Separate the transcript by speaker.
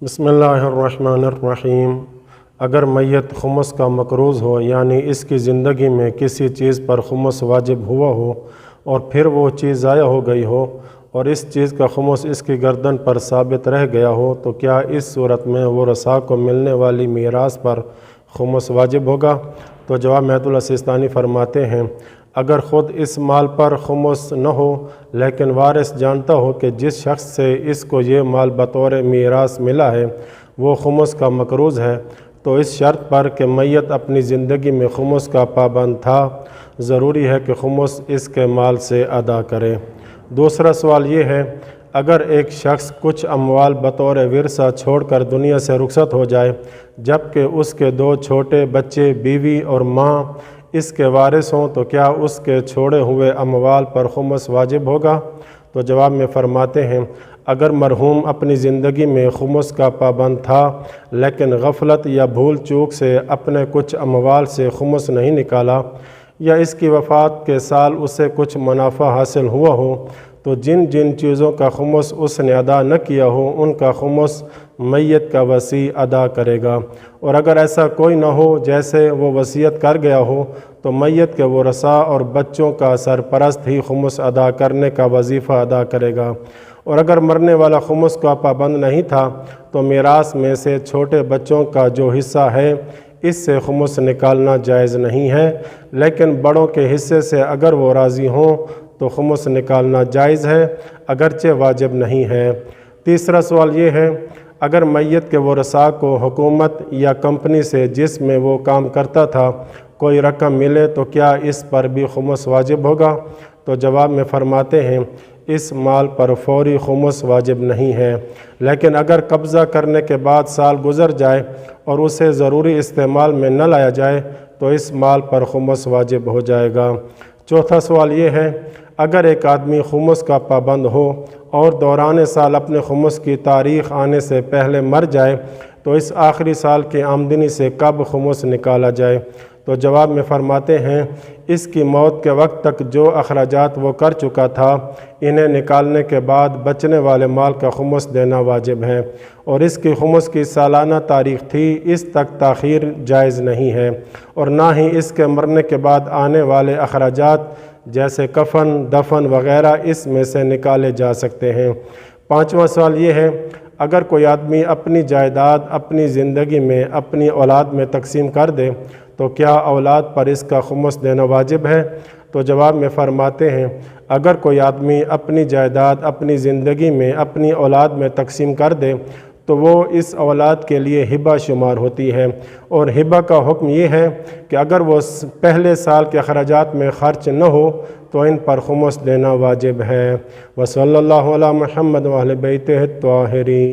Speaker 1: بسم اللہ الرحمن الرحیم۔ اگر میت خمس کا مقروض ہو، یعنی اس کی زندگی میں کسی چیز پر خمس واجب ہوا ہو اور پھر وہ چیز ضائع ہو گئی ہو اور اس چیز کا خمس اس کی گردن پر ثابت رہ گیا ہو، تو کیا اس صورت میں ورثاء کو ملنے والی میراث پر خمس واجب ہوگا؟ تو جواب مہدی السیستانی فرماتے ہیں، اگر خود اس مال پر خمس نہ ہو لیکن وارث جانتا ہو کہ جس شخص سے اس کو یہ مال بطور میراث ملا ہے وہ خمس کا مقروض ہے، تو اس شرط پر کہ میت اپنی زندگی میں خمس کا پابند تھا، ضروری ہے کہ خمس اس کے مال سے ادا کرے۔ دوسرا سوال یہ ہے، اگر ایک شخص کچھ اموال بطور ورثہ چھوڑ کر دنیا سے رخصت ہو جائے جبکہ اس کے 2 چھوٹے بچے، بیوی اور ماں اس کے وارث ہوں، تو کیا اس کے چھوڑے ہوئے اموال پر خمس واجب ہوگا؟ تو جواب میں فرماتے ہیں، اگر مرحوم اپنی زندگی میں خمس کا پابند تھا لیکن غفلت یا بھول چوک سے اپنے کچھ اموال سے خمس نہیں نکالا، یا اس کی وفات کے سال اسے کچھ منافع حاصل ہوا ہو، تو جن جن چیزوں کا خمس اس نے ادا نہ کیا ہو ان کا خمس میت کا وصی ادا کرے گا، اور اگر ایسا کوئی نہ ہو جیسے وہ وصیت کر گیا ہو تو میت کے ورثاء اور بچوں کا سرپرست ہی خمس ادا کرنے کا وظیفہ ادا کرے گا، اور اگر مرنے والا خمس کا پابند نہیں تھا تو میراث میں سے چھوٹے بچوں کا جو حصہ ہے اس سے خمس نکالنا جائز نہیں ہے، لیکن بڑوں کے حصے سے اگر وہ راضی ہوں تو خمس نکالنا جائز ہے، اگرچہ واجب نہیں ہے۔ تیسرا سوال یہ ہے، اگر میت کے ورثاء کو حکومت یا کمپنی سے جس میں وہ کام کرتا تھا کوئی رقم ملے تو کیا اس پر بھی خمس واجب ہوگا؟ تو جواب میں فرماتے ہیں، اس مال پر فوری خمس واجب نہیں ہے، لیکن اگر قبضہ کرنے کے بعد سال گزر جائے اور اسے ضروری استعمال میں نہ لایا جائے تو اس مال پر خمس واجب ہو جائے گا۔ چوتھا سوال یہ ہے، اگر ایک آدمی خمس کا پابند ہو اور دوران سال اپنے خمس کی تاریخ آنے سے پہلے مر جائے تو اس آخری سال کی آمدنی سے کب خمس نکالا جائے؟ تو جواب میں فرماتے ہیں، اس کی موت کے وقت تک جو اخراجات وہ کر چکا تھا انہیں نکالنے کے بعد بچنے والے مال کا خمس دینا واجب ہے، اور اس کی خمس کی سالانہ تاریخ تھی، اس تک تاخیر جائز نہیں ہے، اور نہ ہی اس کے مرنے کے بعد آنے والے اخراجات جیسے کفن، دفن وغیرہ اس میں سے نکالے جا سکتے ہیں۔ پانچواں سوال یہ ہے، اگر کوئی آدمی اپنی جائیداد اپنی زندگی میں اپنی اولاد میں تقسیم کر دے تو کیا اولاد پر اس کا خمس دینا واجب ہے؟ تو جواب میں فرماتے ہیں، اگر کوئی آدمی اپنی جائیداد اپنی زندگی میں اپنی اولاد میں تقسیم کر دے تو وہ اس اولاد کے لیے ہبہ شمار ہوتی ہے، اور ہبہ کا حکم یہ ہے کہ اگر وہ پہلے سال کے اخراجات میں خرچ نہ ہو تو ان پر خمس دینا واجب ہے۔ وصلی اللہ علی محمد و اہل بیتہ الطاہرین۔